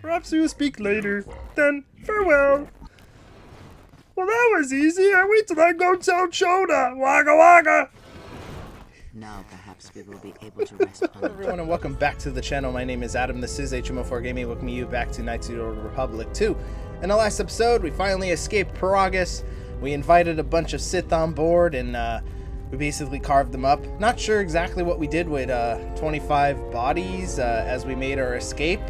Perhaps we will speak later. Then, farewell. Well, that was easy. I wait till I go tell Choda. Wagga wagga. Now perhaps we will be able to rest on Hello everyone and welcome back to the channel. My name is Adam. This is HMO4 Gaming. Welcome you back to Knights of the Old Republic 2. In the last episode, we finally escaped Paragus. We invited a bunch of Sith on board and we basically carved them up. Not sure exactly what we did with 25 bodies as we made our escape.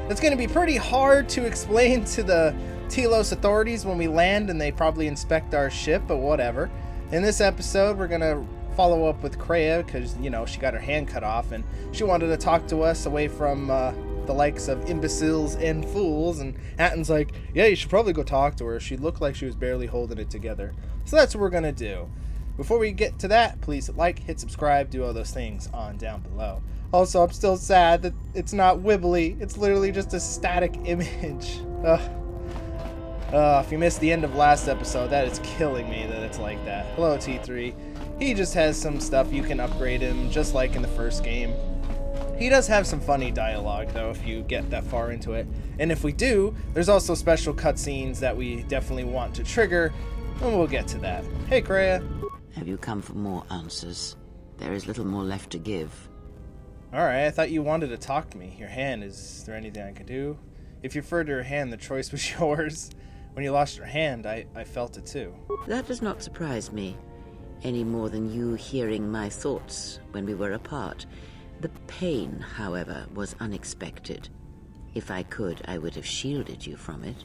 It's going to be pretty hard to explain to the Telos authorities when we land and they probably inspect our ship, but whatever. In this episode, we're going to follow up with Kiera because, you know, she got her hand cut off and she wanted to talk to us away from the likes of imbeciles and fools. And Atton's like, yeah, you should probably go talk to her. She looked like she was barely holding it together. So that's what we're going to do. Before we get to that, please like, hit subscribe, do all those things on down below. Also, I'm still sad that it's not wibbly. It's literally just a static image. If you missed the end of last episode, that is killing me that it's like that. Hello, T3. He just has some stuff you can upgrade him, just like in the first game. He does have some funny dialogue, though, if you get that far into it. And if we do, there's also special cutscenes that we definitely want to trigger, and we'll get to that. Hey, Kiera. Have you come for more answers? There is little more left to give. Alright, I thought you wanted to talk to me. Your hand, is there anything I can do? If you referred to your hand, the choice was yours. When you lost your hand, I felt it too. That does not surprise me, any more than you hearing my thoughts when we were apart. The pain, however, was unexpected. If I could, I would have shielded you from it.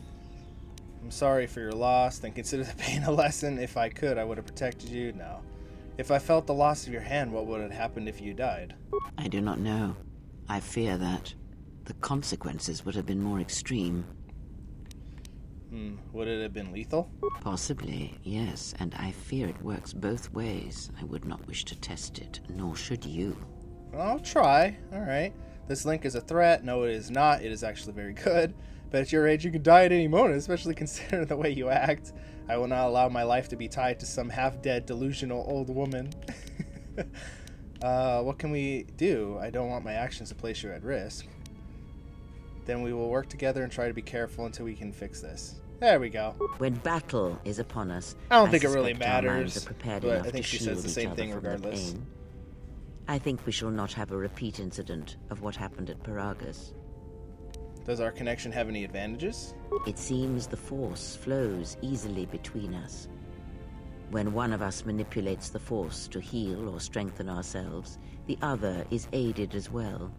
I'm sorry for your loss, then consider the pain a lesson. If I could, I would have protected you. No. If I felt the loss of your hand, what would have happened if you died? I do not know. I fear that the consequences would have been more extreme. Would it have been lethal? Possibly, yes, and I fear it works both ways. I would not wish to test it, nor should you. I'll try. Alright. This link is a threat. No, it is not. It is actually very good. But at your age, you could die at any moment, especially considering the way you act. I will not allow my life to be tied to some half-dead, delusional old woman. What can we do? I don't want my actions to place you at risk. Then we will work together and try to be careful until we can fix this. There we go. When battle is upon us, I don't think it really suspect our minds matters, are prepared but enough I think to she shield says the each same other thing from their regardless. pain. I think we shall not have a repeat incident of what happened at Paragus. Does our connection have any advantages? It seems the Force flows easily between us. When one of us manipulates the Force to heal or strengthen ourselves, the other is aided as well.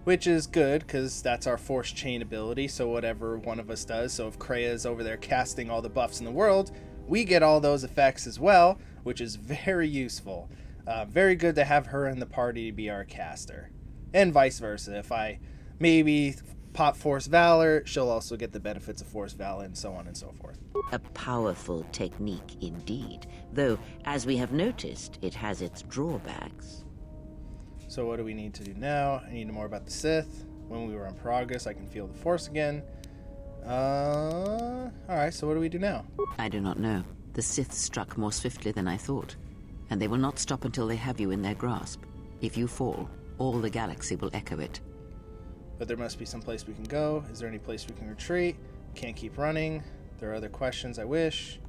Which is good, because that's our force chain ability, so whatever one of us does, so if Kiera's over there casting all the buffs in the world, we get all those effects as well, which is very useful. Very good to have her in the party to be our caster. And vice versa. If I maybe pop Force Valor, she'll also get the benefits of Force Valor, and so on and so forth. A powerful technique indeed, though, as we have noticed, it has its drawbacks. So what do we need to do now? I need to know more about the Sith. When we were on Paragus, I can feel the Force again. Alright, so what do we do now? I do not know. The Sith struck more swiftly than I thought, and they will not stop until they have you in their grasp. If you fall, all the galaxy will echo it. But there must be some place we can go. Is there any place we can retreat? We can't keep running. There are other questions I wish.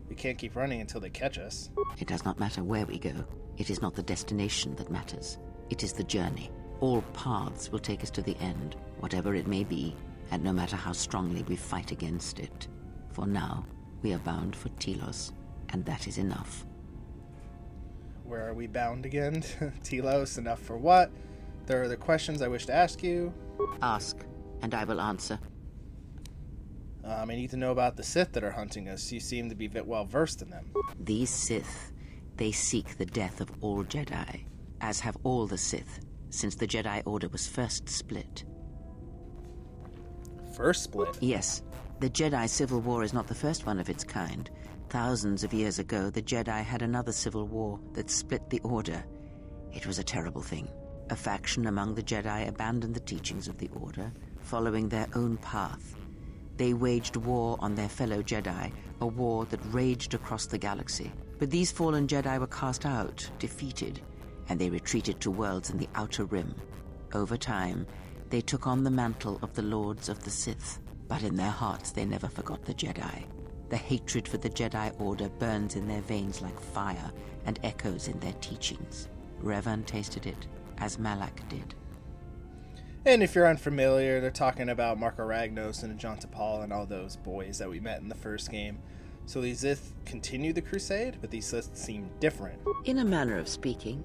We can't keep running until they catch us. It does not matter where we go. It is not the destination that matters. It is the journey. All paths will take us to the end, whatever it may be, and no matter how strongly we fight against it. For now, we are bound for Telos, and that is enough. Where are we bound again? Telos, enough for what? There are other questions I wish to ask you. Ask, and I will answer. I need to know about the Sith that are hunting us. You seem to be well versed in them. These Sith, they seek the death of all Jedi, as have all the Sith, since the Jedi Order was first split. First split? Yes. The Jedi Civil War is not the first one of its kind. Thousands of years ago, the Jedi had another civil war that split the Order. It was a terrible thing. A faction among the Jedi abandoned the teachings of the Order, following their own path. They waged war on their fellow Jedi, a war that raged across the galaxy. But these fallen Jedi were cast out, defeated, and they retreated to worlds in the Outer Rim. Over time, They took on the mantle of the Lords of the Sith, but in their hearts they never forgot the Jedi. The hatred for the Jedi Order burns in their veins like fire and echoes in their teachings. Revan tasted it, as Malak did. And if you're unfamiliar, they're talking about Marco Ragnos and John T'Pol and all those boys that we met in the first game. So these Sith continue the crusade, but these Sith seem different. In a manner of speaking,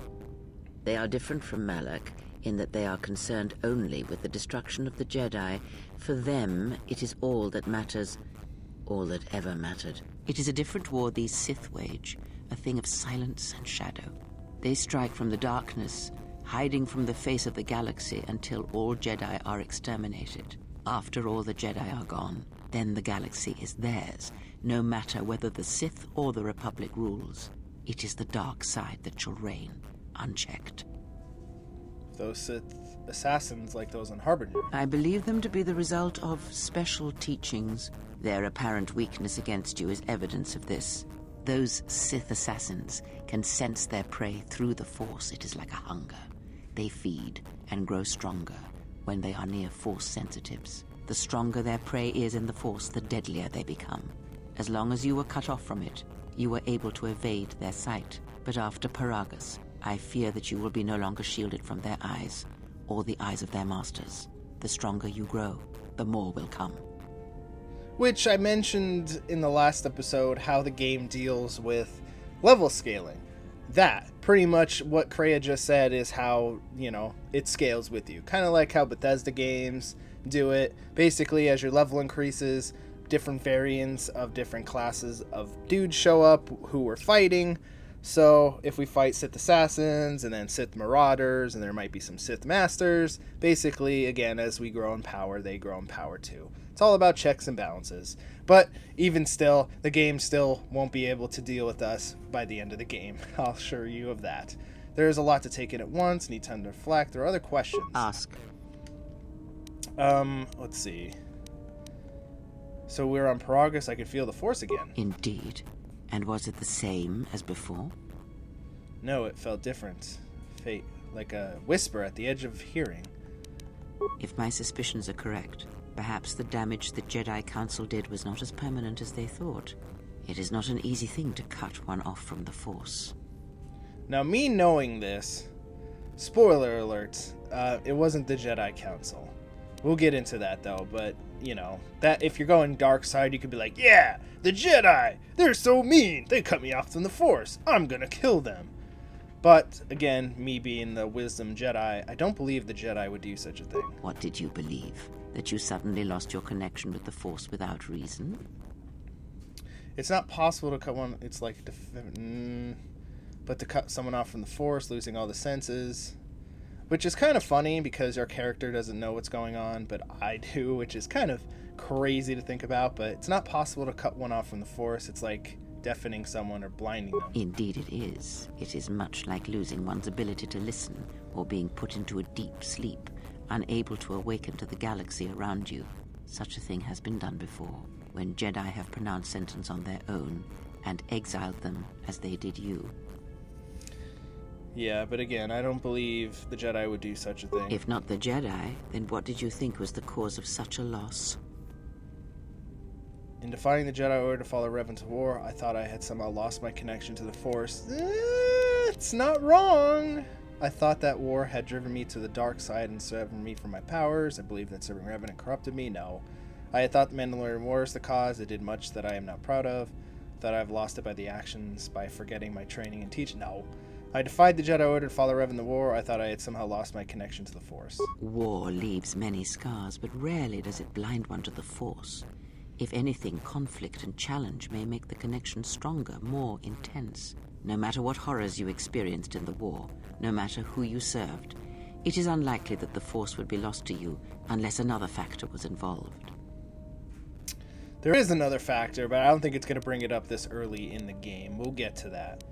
they are different from Malak in that they are concerned only with the destruction of the Jedi. For them, it is all that matters, all that ever mattered. It is a different war these Sith wage, a thing of silence and shadow. They strike from the darkness, hiding from the face of the galaxy until all Jedi are exterminated. After all the Jedi are gone, then the galaxy is theirs, no matter whether the Sith or the Republic rules. It is the dark side that shall reign, unchecked. Those Sith assassins like those on Harbinger. I believe them to be the result of special teachings. Their apparent weakness against you is evidence of this. Those Sith assassins can sense their prey through the Force. It is like a hunger. They feed and grow stronger when they are near Force sensitives. The stronger their prey is in the Force, the deadlier they become. As long as you were cut off from it, you were able to evade their sight. But after Paragus, I fear that you will be no longer shielded from their eyes, or the eyes of their masters. The stronger you grow, the more will come. Which I mentioned in the last episode, how the game deals with level scaling. That, pretty much what Kreia just said, is how, it scales with you. Kind of like how Bethesda games do it. Basically, as your level increases, different variants of different classes of dudes show up who we're fighting. So if we fight Sith Assassins and then Sith Marauders, and there might be some Sith Masters, basically, again, as we grow in power, they grow in power too. It's all about checks and balances. But even still, the game still won't be able to deal with us by the end of the game. I'll assure you of that. There is a lot to take in at once, need time to reflect. There are other questions. Ask. Let's see. So we're on Paragus, I could feel the Force again. Indeed. And was it the same as before? No, it felt different. Fate, like a whisper at the edge of hearing. If my suspicions are correct, perhaps the damage the Jedi Council did was not as permanent as they thought. It is not an easy thing to cut one off from the Force. Now, me knowing this, spoiler alert, it wasn't the Jedi Council. We'll get into that, though, but, that if you're going dark side, you could be like, yeah, the Jedi, they're so mean, they cut me off from the Force, I'm gonna kill them. But, again, me being the wisdom Jedi, I don't believe the Jedi would do such a thing. What did you believe? That you suddenly lost your connection with the Force without reason? It's not possible to cut one, it's like, but to cut someone off from the Force, losing all the senses, which is kind of funny because our character doesn't know what's going on, but I do, which is kind of crazy to think about, but it's not possible to cut one off from the Force. It's like deafening someone or blinding them. Indeed it is. It is much like losing one's ability to listen or being put into a deep sleep, unable to awaken to the galaxy around you. Such a thing has been done before, when Jedi have pronounced sentence on their own and exiled them as they did you. Yeah, but again, I don't believe the Jedi would do such a thing. If not the Jedi, then what did you think was the cause of such a loss? In defying the Jedi Order to follow Revan to war, I thought I had somehow lost my connection to the Force. It's not wrong. I thought that war had driven me to the dark side and severed me from my powers. I believed that serving Revan had corrupted me. No. I had thought the Mandalorian War was the cause. It did much that I am not proud of. Thought I've lost it by the actions, by forgetting my training and teaching. No. I defied the Jedi Order to follow Revan the war. I thought I had somehow lost my connection to the Force. War leaves many scars, but rarely does it blind one to the Force. If anything, conflict and challenge may make the connection stronger, more intense. No matter what horrors you experienced in the war, no matter who you served, it is unlikely that the Force would be lost to you unless another factor was involved. There is another factor, but I don't think it's going to bring it up this early in the game. We'll get to that.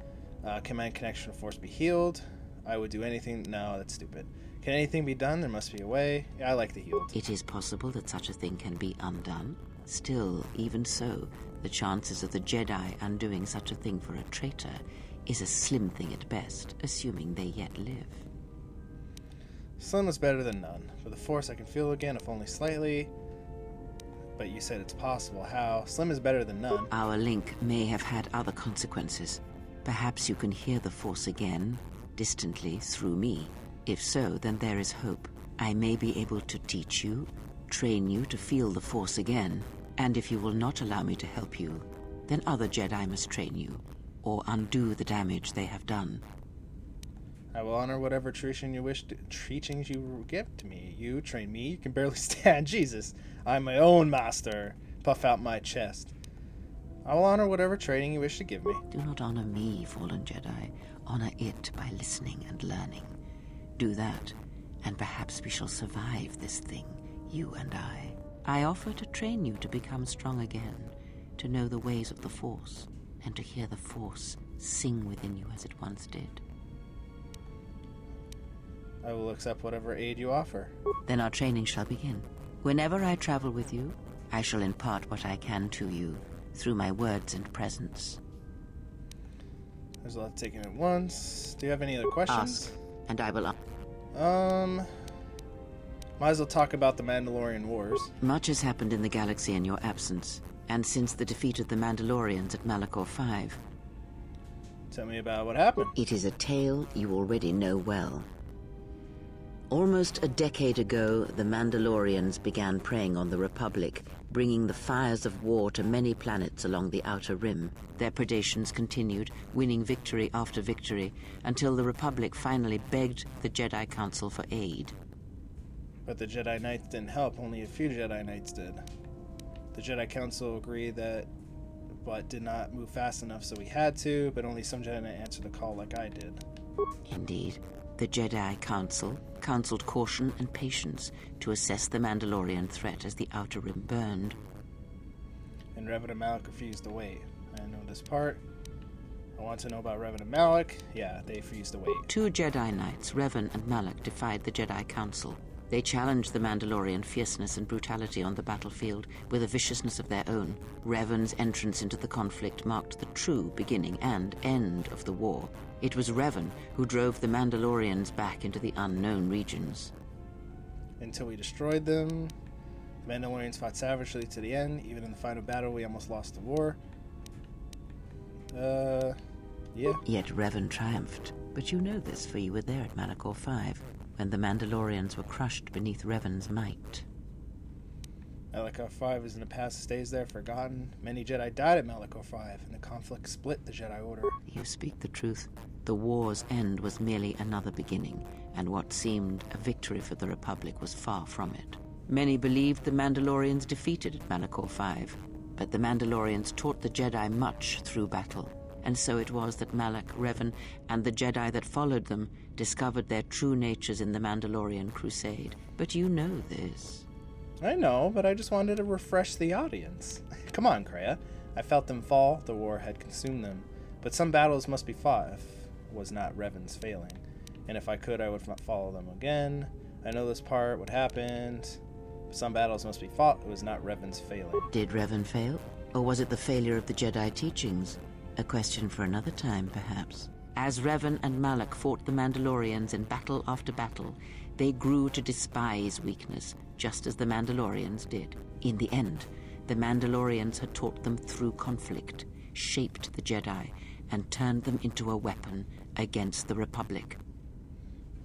Can my connection to Force be healed? I would do anything. No, that's stupid. Can anything be done? There must be a way. Yeah, I like the healed. It is possible that such a thing can be undone. Still, even so, the chances of the Jedi undoing such a thing for a traitor is a slim thing at best, assuming they yet live. Slim is better than none. For the Force I can feel again, if only slightly. But you said it's possible. How? Slim is better than none. Our link may have had other consequences. Perhaps you can hear the Force again, distantly, through me. If so, then there is hope. I may be able to teach you, train you to feel the Force again. And if you will not allow me to help you, then other Jedi must train you, or undo the damage they have done. I will honor whatever teachings you give to me. You train me, you can barely stand. Jesus, I'm my own master. Puff out my chest. I will honor whatever training you wish to give me. Do not honor me, fallen Jedi. Honor it by listening and learning. Do that, and perhaps we shall survive this thing, you and I. I offer to train you to become strong again, to know the ways of the Force, and to hear the Force sing within you as it once did. I will accept whatever aid you offer. Then our training shall begin. Whenever I travel with you, I shall impart what I can to you through my words and presence. There's a lot taken at once. Do you have any other questions? Ask, and I will... Might as well talk about the Mandalorian Wars. Much has happened in the galaxy in your absence, and since the defeat of the Mandalorians at Malachor 5. Tell me about what happened. It is a tale you already know well. Almost a decade ago, the Mandalorians began preying on the Republic, bringing the fires of war to many planets along the Outer Rim. Their predations continued, winning victory after victory, until the Republic finally begged the Jedi Council for aid. But the Jedi Knights didn't help, only a few Jedi Knights did. The Jedi Council agreed but did not move fast enough, so we had to, but only some Jedi answered the call like I did. Indeed. The Jedi Council counseled caution and patience to assess the Mandalorian threat as the Outer Rim burned. And Revan and Malak refused to wait. I know this part. I want to know about Revan and Malak. Yeah, they refused to wait. Two Jedi Knights, Revan and Malak, defied the Jedi Council. They challenged the Mandalorian fierceness and brutality on the battlefield with a viciousness of their own. Revan's entrance into the conflict marked the true beginning and end of the war. It was Revan who drove the Mandalorians back into the unknown regions. Until we destroyed them, the Mandalorians fought savagely to the end. Even in the final battle, we almost lost the war. Yeah. Yet Revan triumphed. But you know this, for you were there at Malachor 5, when the Mandalorians were crushed beneath Revan's might. Malachor 5 is in the past, stays there forgotten. Many Jedi died at Malachor 5, and the conflict split the Jedi Order. You speak the truth. The war's end was merely another beginning, and what seemed a victory for the Republic was far from it. Many believed the Mandalorians defeated at Malachor 5, but the Mandalorians taught the Jedi much through battle, and so it was that Malak, Revan, and the Jedi that followed them discovered their true natures in the Mandalorian crusade. But you know this. I know, but I just wanted to refresh the audience. Come on, Kreia. I felt them fall, the war had consumed them. But some battles must be fought if it was not Revan's failing. And if I could, I would follow them again. I know this part, what happened. But some battles must be fought, it was not Revan's failing. Did Revan fail? Or was it the failure of the Jedi teachings? A question for another time, perhaps. As Revan and Malak fought the Mandalorians in battle after battle, they grew to despise weakness, just as the Mandalorians did. In the end, the Mandalorians had taught them through conflict, shaped the Jedi, and turned them into a weapon against the Republic.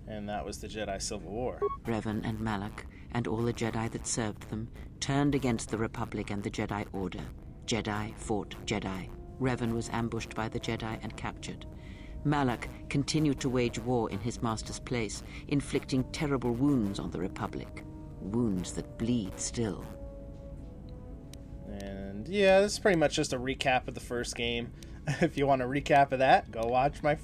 And that was the Jedi Civil War. Revan and Malak, and all the Jedi that served them, turned against the Republic and the Jedi Order. Jedi fought Jedi. Revan was ambushed by the Jedi and captured. Malak continued to wage war in his master's place, inflicting terrible wounds on the Republic. Wounds that bleed still. And yeah, this is pretty much just a recap of the first game. If you want a recap of that, go watch my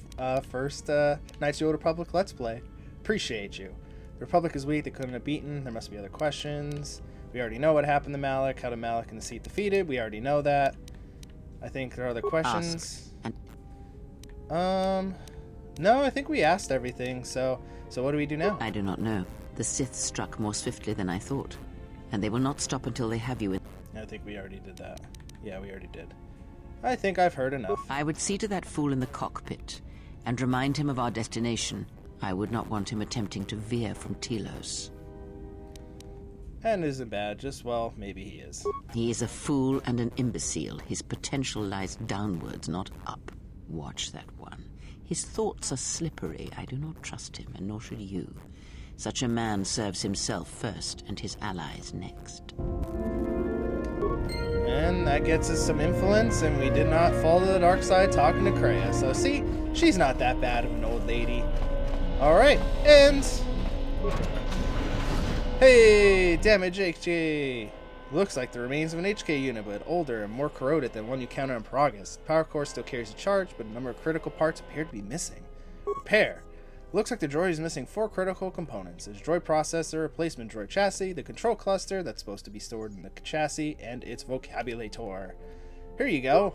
first Knights of the Old Republic Let's Play. Appreciate you. The Republic is weak, they couldn't have beaten. There must be other questions. We already know what happened to Malak, how did Malak and the Sith defeated. We already know that. I think there are other questions. No, I think we asked everything, so what do we do now? I do not know. The Sith struck more swiftly than I thought, and they will not stop until they have you in... I think we already did that. Yeah, we already did. I think I've heard enough. I would see to that fool in the cockpit, and remind him of our destination. I would not want him attempting to veer from Telos. And isn't bad, just, well, maybe he is. He is a fool and an imbecile. His potential lies downwards, not up. Watch that one. His thoughts are slippery. I do not trust him, and nor should you. Such a man serves himself first, and his allies next. And that gets us some influence, and we did not fall to the dark side talking to Kreia. So see, she's not that bad of an old lady. Alright, and... Hey, damage HK! Looks like the remains of an HK unit, but older and more corroded than one you counted on Peragus. The power core still carries a charge, but a number of critical parts appear to be missing. Repair. Looks like the droid is missing 4 critical components. Its droid processor, replacement droid chassis, the control cluster that's supposed to be stored in the chassis, and its vocabulator. Here you go.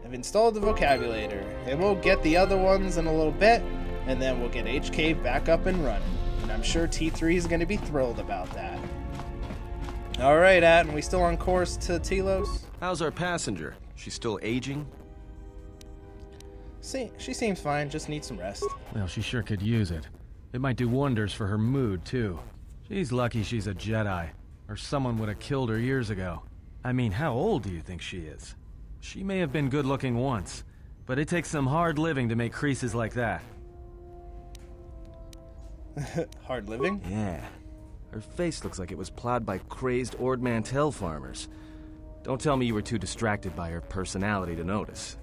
I've installed the vocabulator, and we'll get the other ones in a little bit, and then we'll get HK back up and running. And I'm sure T3 is going to be thrilled about that. Alright, Atten, we still on course to Telos? How's our passenger? She's still aging? See, she seems fine, just needs some rest. Well, she sure could use it. It might do wonders for her mood, too. She's lucky she's a Jedi, or someone would have killed her years ago. I mean, how old do you think she is? She may have been good-looking once, but it takes some hard living to make creases like that. Hard living? Yeah. Her face looks like it was plowed by crazed Ord Mantell farmers. Don't tell me you were too distracted by her personality to notice.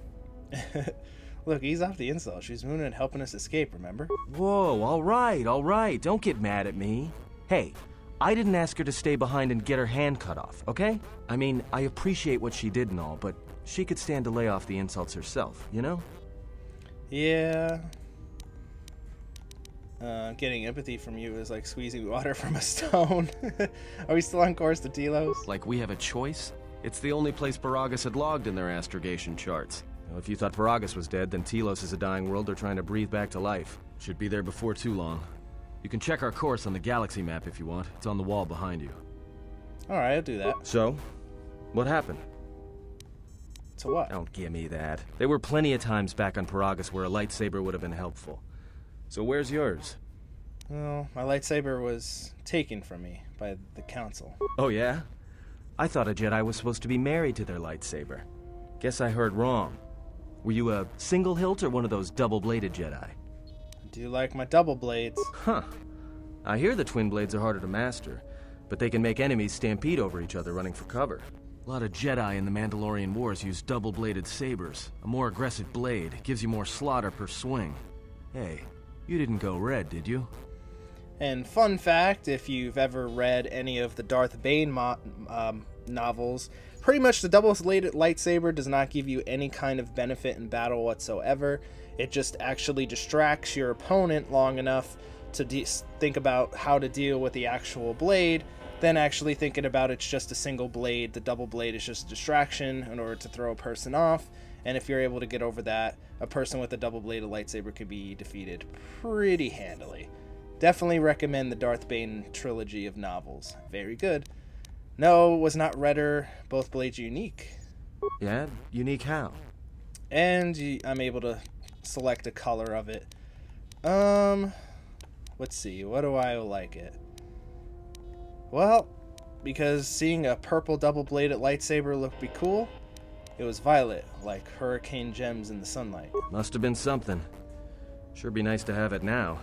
Look, ease off the insult. She's mooning and helping us escape, remember? Whoa, all right. Don't get mad at me. Hey, I didn't ask her to stay behind and get her hand cut off, okay? I mean, I appreciate what she did and all, but she could stand to lay off the insults herself, you know? Yeah. Getting empathy from you is like squeezing water from a stone. Are we still on course to Telos? Like we have a choice? It's the only place Peragus had logged in their astrogation charts. If you thought Peragus was dead, then Telos is a dying world they're trying to breathe back to life. Should be there before too long. You can check our course on the galaxy map if you want. It's on the wall behind you. Alright, I'll do that. So, what happened? To what? Don't give me that. There were plenty of times back on Peragus where a lightsaber would have been helpful. So where's yours? Well, my lightsaber was taken from me by the Council. Oh yeah? I thought a Jedi was supposed to be married to their lightsaber. Guess I heard wrong. Were you a single hilt or one of those double-bladed Jedi? I do like my double blades. Huh. I hear the twin blades are harder to master, but they can make enemies stampede over each other running for cover. A lot of Jedi in the Mandalorian Wars use double-bladed sabers. A more aggressive blade gives you more slaughter per swing. Hey, you didn't go red, did you? And fun fact, if you've ever read any of the Darth Bane novels, pretty much the double-bladed lightsaber does not give you any kind of benefit in battle whatsoever. It just actually distracts your opponent long enough to think about how to deal with the actual blade, then actually thinking about it's just a single blade. The double blade is just a distraction in order to throw a person off, and if you're able to get over that, a person with a double-bladed lightsaber can be defeated pretty handily. Definitely recommend the Darth Bane trilogy of novels. Very good. No, was not redder. Both blades are unique. Yeah? Unique how? And I'm able to select a color of it. Let's see. What do I like it? Well, because seeing a purple double-bladed lightsaber looked be cool, it was violet, like hurricane gems in the sunlight. Must have been something. Sure be nice to have it now.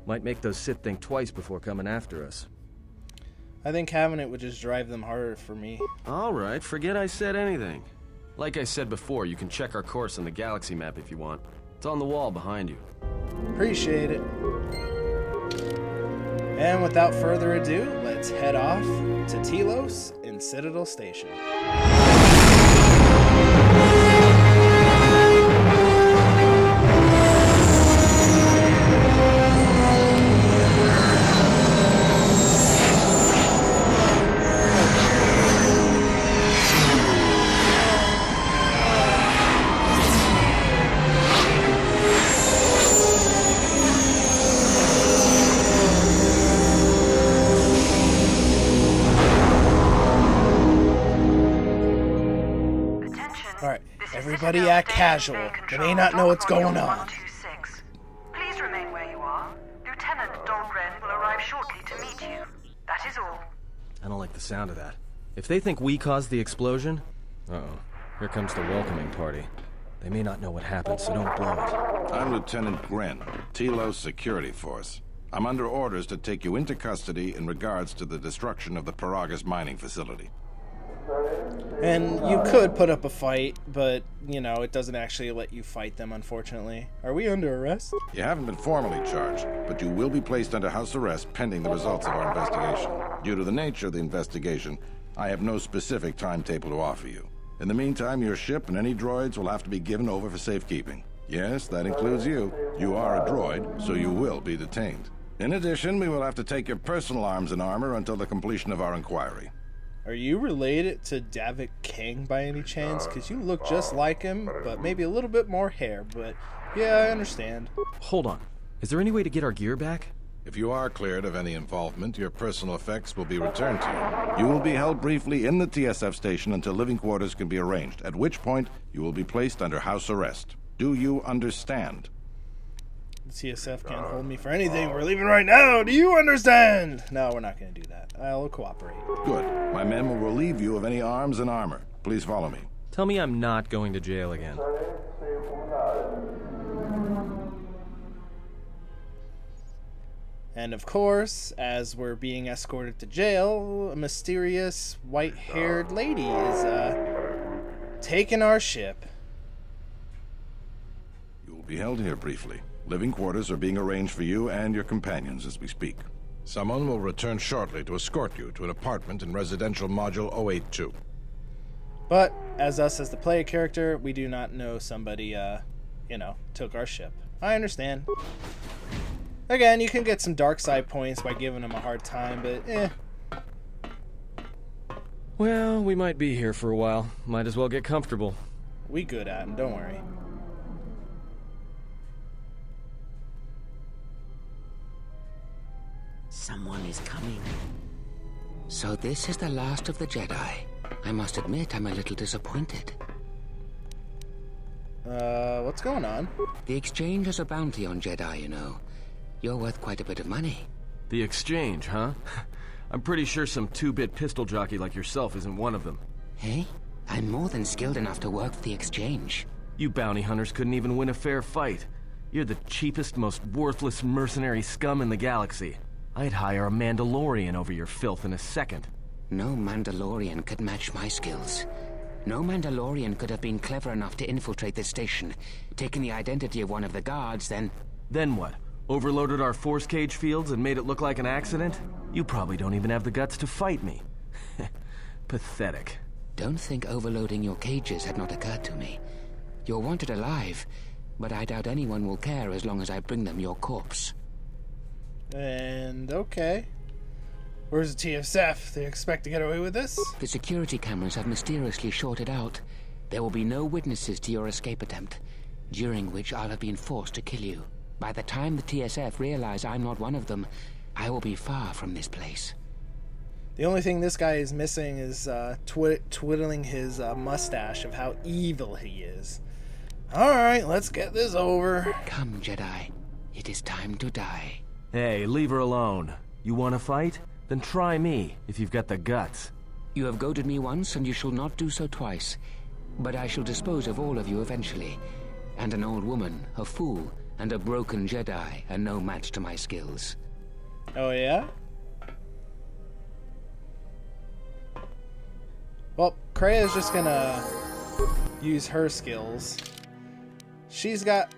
Might make those Sith think twice before coming after us. I think having it would just drive them harder for me. Alright, forget I said anything. Like I said before, you can check our course on the galaxy map if you want. It's on the wall behind you. Appreciate it. And without further ado, let's head off to Telos in Citadel Station. Everybody act casual. They may not know what's going on. Please remain where you are. shortly to meet you. That is all. I don't like the sound of that. If they think we caused the explosion... Uh-oh. Here comes the welcoming party. They may not know what happened, so don't blow it. I'm Lieutenant Gren, Telos Security Force. I'm under orders to take you into custody in regards to the destruction of the Paragas mining facility. And you could put up a fight, but, you know, it doesn't actually let you fight them, unfortunately. Are we under arrest? You haven't been formally charged, but you will be placed under house arrest pending the results of our investigation. Due to the nature of the investigation, I have no specific timetable to offer you. In the meantime, your ship and any droids will have to be given over for safekeeping. Yes, that includes you. You are a droid, so you will be detained. In addition, we will have to take your personal arms and armor until the completion of our inquiry. Are you related to Davik King by any chance? Because you look just like him, but maybe a little bit more hair. But yeah, I understand. Hold on. Is there any way to get our gear back? If you are cleared of any involvement, your personal effects will be returned to you. You will be held briefly in the TSF station until living quarters can be arranged, at which point you will be placed under house arrest. Do you understand? The TSF can't hold me for anything. We're leaving right now. Do you understand? No, we're not going to do that. I'll cooperate. Good. My men will relieve you of any arms and armor. Please follow me. Tell me I'm not going to jail again. And of course, as we're being escorted to jail, a mysterious white-haired lady is taking our ship. You will be held here briefly. Living quarters are being arranged for you and your companions as we speak. Someone will return shortly to escort you to an apartment in Residential Module 082. But, as us as the player character, we do not know somebody, took our ship. I understand. Again, you can get some dark side points by giving them a hard time, but Well, we might be here for a while. Might as well get comfortable. we good at them, don't worry. Someone is coming. So this is the last of the Jedi. I must admit I'm a little disappointed. What's going on? The exchange has a bounty on Jedi, you know. You're worth quite a bit of money. The exchange, huh? I'm pretty sure some two-bit pistol jockey like yourself isn't one of them. Hey? I'm more than skilled enough to work for the exchange. You bounty hunters couldn't even win a fair fight. You're the cheapest, most worthless mercenary scum in the galaxy. I'd hire a Mandalorian over your filth in a second. No Mandalorian could match my skills. No Mandalorian could have been clever enough to infiltrate this station, taken the identity of one of the guards, then... Then what? Overloaded our force cage fields and made it look like an accident? You probably don't even have the guts to fight me. Pathetic. Don't think overloading your cages had not occurred to me. You're wanted alive, but I doubt anyone will care as long as I bring them your corpse. And okay. Where's the TSF? They expect to get away with this? The security cameras have mysteriously shorted out. There will be no witnesses to your escape attempt, during which I'll have been forced to kill you. By the time the TSF realize I'm not one of them, I will be far from this place. The only thing this guy is missing is twiddling his mustache of how evil he is. Alright, let's get this over. Come, Jedi. It is time to die. Hey, leave her alone. You want to fight? Then try me, if you've got the guts. You have goaded me once, and you shall not do so twice. But I shall dispose of all of you eventually. And an old woman, a fool, and a broken Jedi are no match to my skills. Oh, yeah? Well, Krea's just gonna use her skills. She's got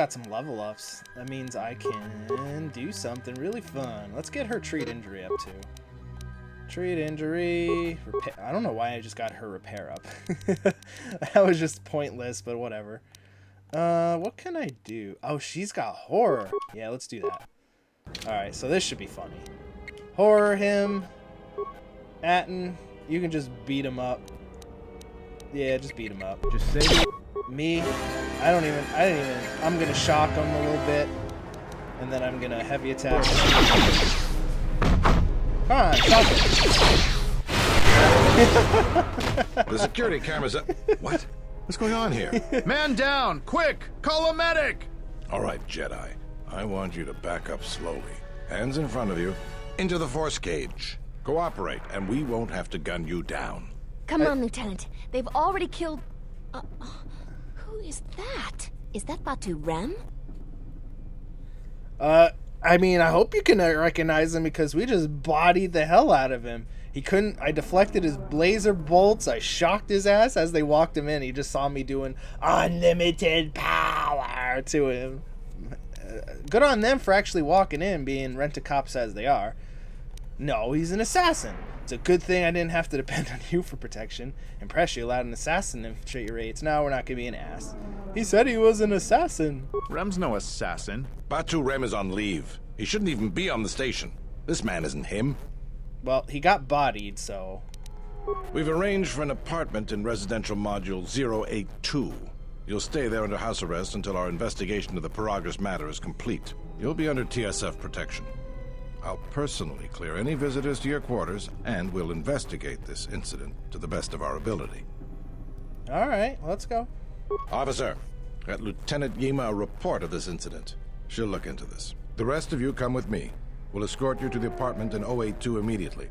some level ups. That means I can do something really fun. Let's get her treat injury up too. Treat injury, repair. I don't know why I just got her repair up. That was just pointless, but whatever. What can I do? Oh, she's got horror. Yeah, let's do that. Alright, so this should be funny. Horror him. Atten, you can just beat him up. Yeah, just beat him up. Just say Me, I didn't even, I'm gonna shock him a little bit. And then I'm gonna heavy attack. Come on, shock him. The security camera's up. What? What's going on here? Man down! Quick! Call a medic! All right, Jedi. I want you to back up slowly. Hands in front of you. Into the force cage. Cooperate, and we won't have to gun you down. Come on, Lieutenant. They've already killed... who is that? Is that Batu Rem? I mean, I hope you can recognize him because we just bodied the hell out of him. He couldn't... I deflected his blazer bolts. I shocked his ass as they walked him in. He just saw me doing unlimited power to him. Good on them for actually walking in, being rent-a-cops as they are. No, he's an assassin. It's a good thing I didn't have to depend on you for protection. Impress you allowed an assassin to infiltrate your raids. No, we're not going to be an ass. He said he was an assassin. Rem's no assassin. Batu Rem is on leave. He shouldn't even be on the station. This man isn't him. Well, he got bodied, so... We've arranged for an apartment in residential module 082. You'll stay there under house arrest until our investigation of the Paragus matter is complete. You'll be under TSF protection. I'll personally clear any visitors to your quarters, and we'll investigate this incident to the best of our ability. All right, let's go. Officer, get Lieutenant Yima a report of this incident. She'll look into this. The rest of you come with me. We'll escort you to the apartment in 082 immediately.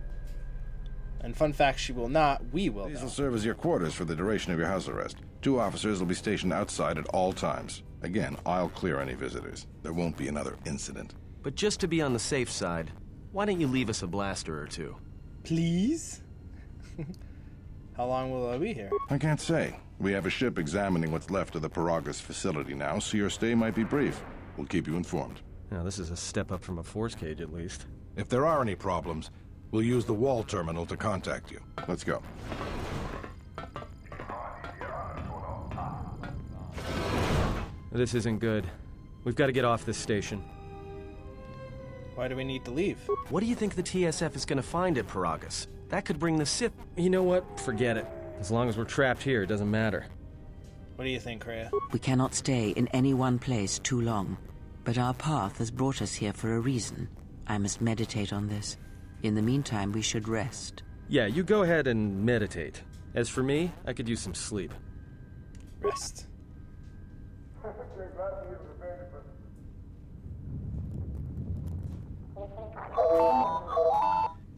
And fun fact, she will not. We will. These will serve as your quarters for the duration of your house arrest. 2 officers will be stationed outside at all times. Again, I'll clear any visitors. There won't be another incident. But just to be on the safe side, why don't you leave us a blaster or two? Please? How long will I be here? I can't say. We have a ship examining what's left of the Paragus facility now, so your stay might be brief. We'll keep you informed. Now, this is a step up from a force cage, at least. If there are any problems, we'll use the wall terminal to contact you. Let's go. This isn't good. We've got to get off this station. Why do we need to leave? What do you think the TSF is going to find at Paragus? That could bring the Sith... You know what? Forget it. As long as we're trapped here, it doesn't matter. What do you think, Rhea? We cannot stay in any one place too long. But our path has brought us here for a reason. I must meditate on this. In the meantime, we should rest. Yeah, you go ahead and meditate. As for me, I could use some sleep. Rest.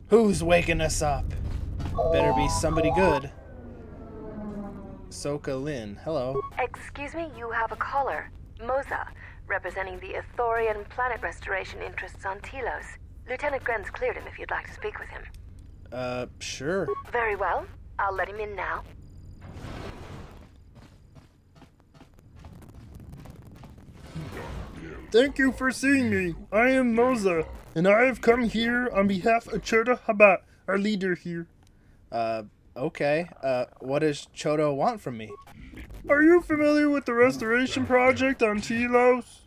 Who's waking us up? Better be somebody good. Soka Lin, hello. Excuse me, you have a caller. Moza, representing the Ithorian planet restoration interests on Telos. Lieutenant Gren's cleared him if you'd like to speak with him. Sure. Very well. I'll let him in now. Thank you for seeing me. I am Moza, and I have come here on behalf of Choda Habat, our leader here. Okay. What does Chodo want from me? Are you familiar with the restoration project on Telos?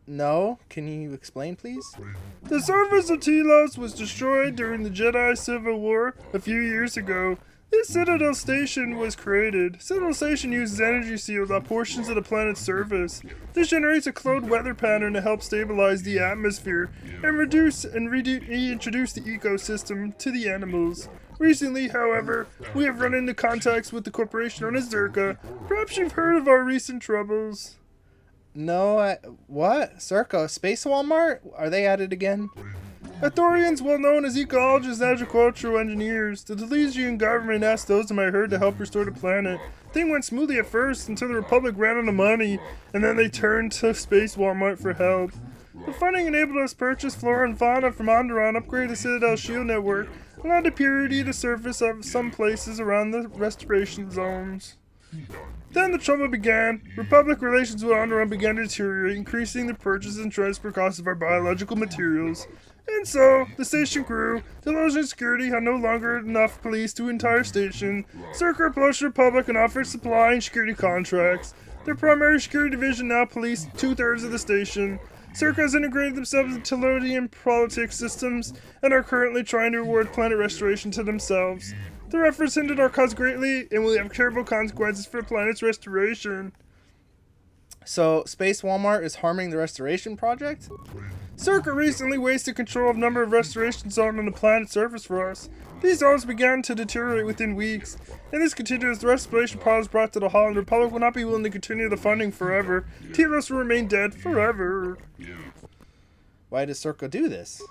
No. Can you explain, please? The surface of Telos was destroyed during the Jedi Civil War a few years ago. This Citadel Station was created. Citadel Station uses energy seals on portions of the planet's surface. This generates a cold weather pattern to help stabilize the atmosphere and reintroduce the ecosystem to the animals. Recently, however, we have run into contacts with the corporation known as Zerka. Perhaps you've heard of our recent troubles. No, what? Zerka? Space Walmart? Are they at it again? Ithorians, well known as ecologists and agricultural engineers, the Telesian government asked those in my herd to help restore the planet. Thing went smoothly at first until the Republic ran out of money, and then they turned to Space Walmart for help. The funding enabled us to purchase flora and fauna from Onderon, upgrade the Citadel shield network, and allowed the purity to surface of some places around the restoration zones. Then the trouble began. Republic relations with Onderon began to deteriorate, increasing the purchase and transfer costs of our biological materials. And so, the station grew. Telosian security had no longer enough police to entire station. Zerka approached the Republic and offered supply and security contracts. Their primary security division now policed 2/3 of the station. Zerka has integrated themselves into Telosian politics systems and are currently trying to reward planet restoration to themselves. Their efforts hindered our cause greatly and will have terrible consequences for the planet's restoration. So, Space Walmart is harming the restoration project? Zerka recently wasted control of a number of restoration zones on the planet's surface for us. These zones began to deteriorate within weeks, and this continued as the restoration problems brought to the Hall, and the Republic will not be willing to continue the funding forever. Telos will remain dead forever. Why does Circle do this?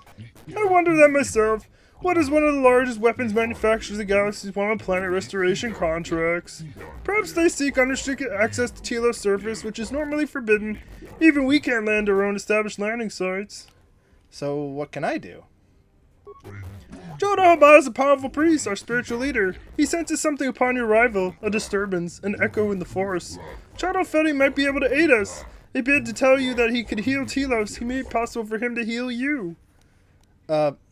I wonder that myself. What is one of the largest weapons manufacturers in the galaxy want on planet restoration contracts? Perhaps they seek unrestricted access to Telos surface, which is normally forbidden. Even we can't land our own established landing sites. So what can I do? Joda Haba is a powerful priest, our spiritual leader. He senses something upon your arrival, a disturbance, an echo in the force. Joda felt he might be able to aid us. He bid to tell you that he could heal Telos. He made it possible for him to heal you.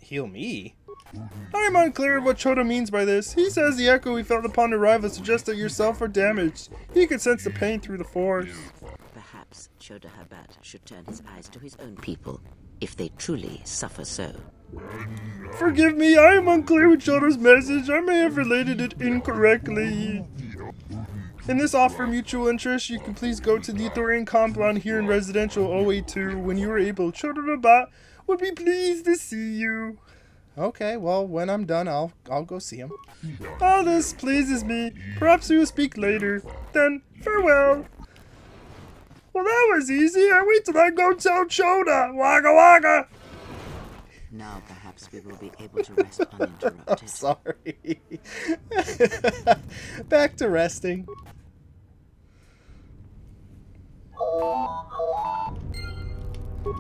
Heal me? I am unclear of what Choda means by this. He says the echo he felt upon arrival suggests that yourself are damaged. He could sense the pain through the force. Perhaps Choda Habat should turn his eyes to his own people, if they truly suffer so. Forgive me, I am unclear with Choda's message. I may have related it incorrectly. In this offer of mutual interest, you can please go to the Ithorian compound here in Residential 082 when you are able. Choda Habat would be pleased to see you. Okay, well, when I'm done, I'll go see him. All this pleases me. Perhaps we will speak later. Then, farewell. Well, that was easy. I wait till I go tell Choda. Wagga wagga. Now perhaps we will be able to rest uninterrupted. Sorry. Back to resting.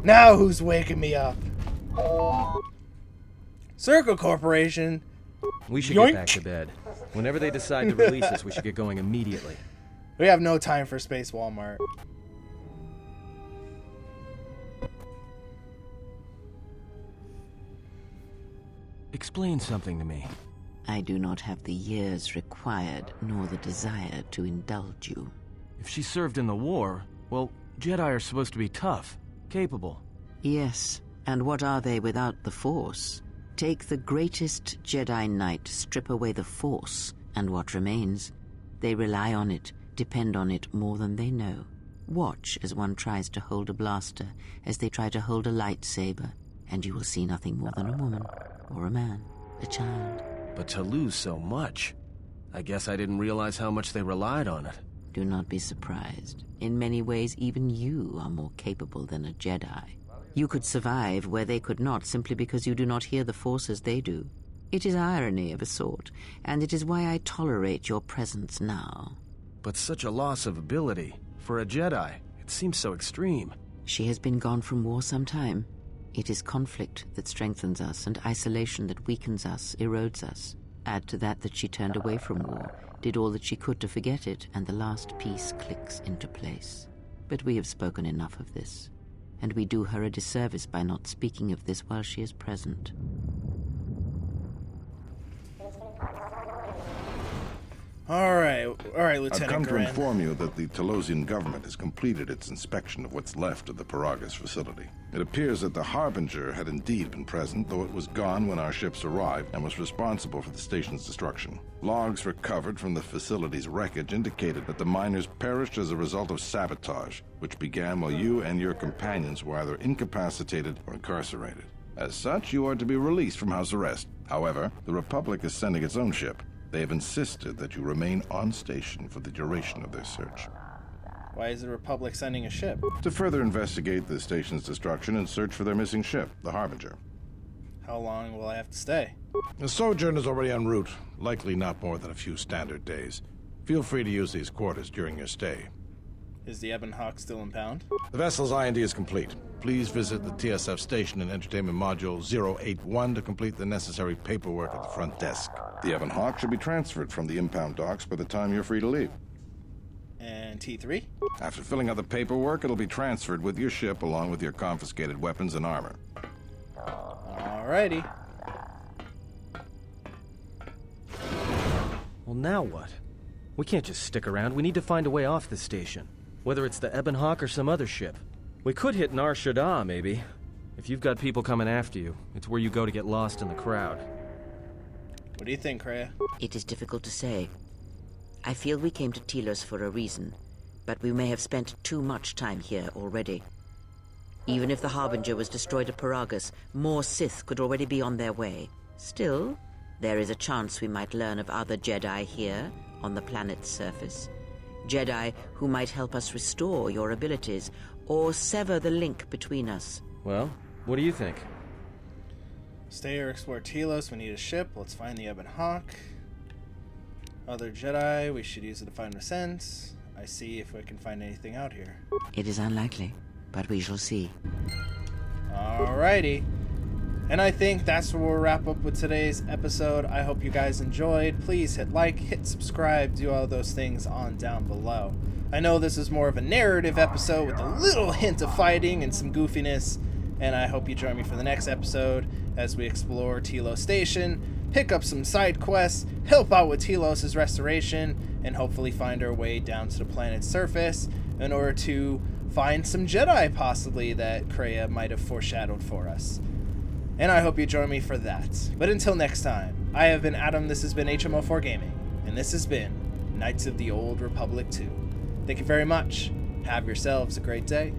Now who's waking me up? Circle Corporation. We should Yoink. get back to bed. Whenever they decide to release us, we should get going immediately. We have no time for Space Walmart. Explain something to me. I do not have the years required, nor the desire to indulge you. If she served in the war, well, Jedi are supposed to be tough, capable. Yes, and what are they without the Force? Take the greatest Jedi Knight, strip away the Force, and what remains? They rely on it, depend on it more than they know. Watch as one tries to hold a blaster, as they try to hold a lightsaber, and you will see nothing more than a woman, or a man, a child. But to lose so much, I guess I didn't realize how much they relied on it. Do not be surprised. In many ways, even you are more capable than a Jedi. You could survive where they could not simply because you do not hear the Force as they do. It is irony of a sort, and it is why I tolerate your presence now. But such a loss of ability, for a Jedi, it seems so extreme. She has been gone from war some time. It is conflict that strengthens us, and isolation that weakens us, erodes us. Add to that she turned away from war, did all that she could to forget it, and the last piece clicks into place. But we have spoken enough of this, and we do her a disservice by not speaking of this while she is present. All right, Lieutenant I've come to Grin. inform you that the Telosian government has completed its inspection of what's left of the Paragus facility. It appears that the Harbinger had indeed been present, though it was gone when our ships arrived and was responsible for the station's destruction. Logs recovered from the facility's wreckage indicated that the miners perished as a result of sabotage, which began while you and your companions were either incapacitated or incarcerated. As such, you are to be released from house arrest. However, the Republic is sending its own ship. They have insisted that you remain on station for the duration of their search. Why is the Republic sending a ship? To further investigate the station's destruction and search for their missing ship, the Harbinger. How long will I have to stay? The sojourn is already en route, likely not more than a few standard days. Feel free to use these quarters during your stay. Is the Ebon Hawk still impound? The vessel's IND is complete. Please visit the TSF station and Entertainment Module 081 to complete the necessary paperwork at the front desk. The Ebon Hawk should be transferred from the impound docks by the time you're free to leave. And T3? After filling out the paperwork, it'll be transferred with your ship along with your confiscated weapons and armor. Alrighty. Well, now what? We can't just stick around. We need to find a way off this station. Whether it's the Ebon Hawk or some other ship. We could hit Nar Shaddaa, maybe. If you've got people coming after you, it's where you go to get lost in the crowd. What do you think, Kreia? It is difficult to say. I feel we came to Telos for a reason, but we may have spent too much time here already. Even if the Harbinger was destroyed at Paragus, more Sith could already be on their way. Still, there is a chance we might learn of other Jedi here, on the planet's surface. Jedi who might help us restore your abilities, or sever the link between us. Well, What do you think? Stay or explore Telos. We need a ship. Let's find the Ebon Hawk. Other Jedi. We should use it to find ascent. I see if we can find anything out here. It is unlikely, but we shall see. Alrighty. And I think that's where we'll wrap up with today's episode. I hope you guys enjoyed. Please hit like, hit subscribe, do all those things on down below. I know this is more of a narrative episode with a little hint of fighting and some goofiness, and I hope you join me for the next episode as we explore Telos Station, pick up some side quests, help out with Telos' restoration, and hopefully find our way down to the planet's surface in order to find some Jedi, possibly, that Kiera might have foreshadowed for us. And I hope you join me for that. But until next time, I have been Adam, this has been HMO4 Gaming, and this has been Knights of the Old Republic 2. Thank you very much. Have yourselves a great day.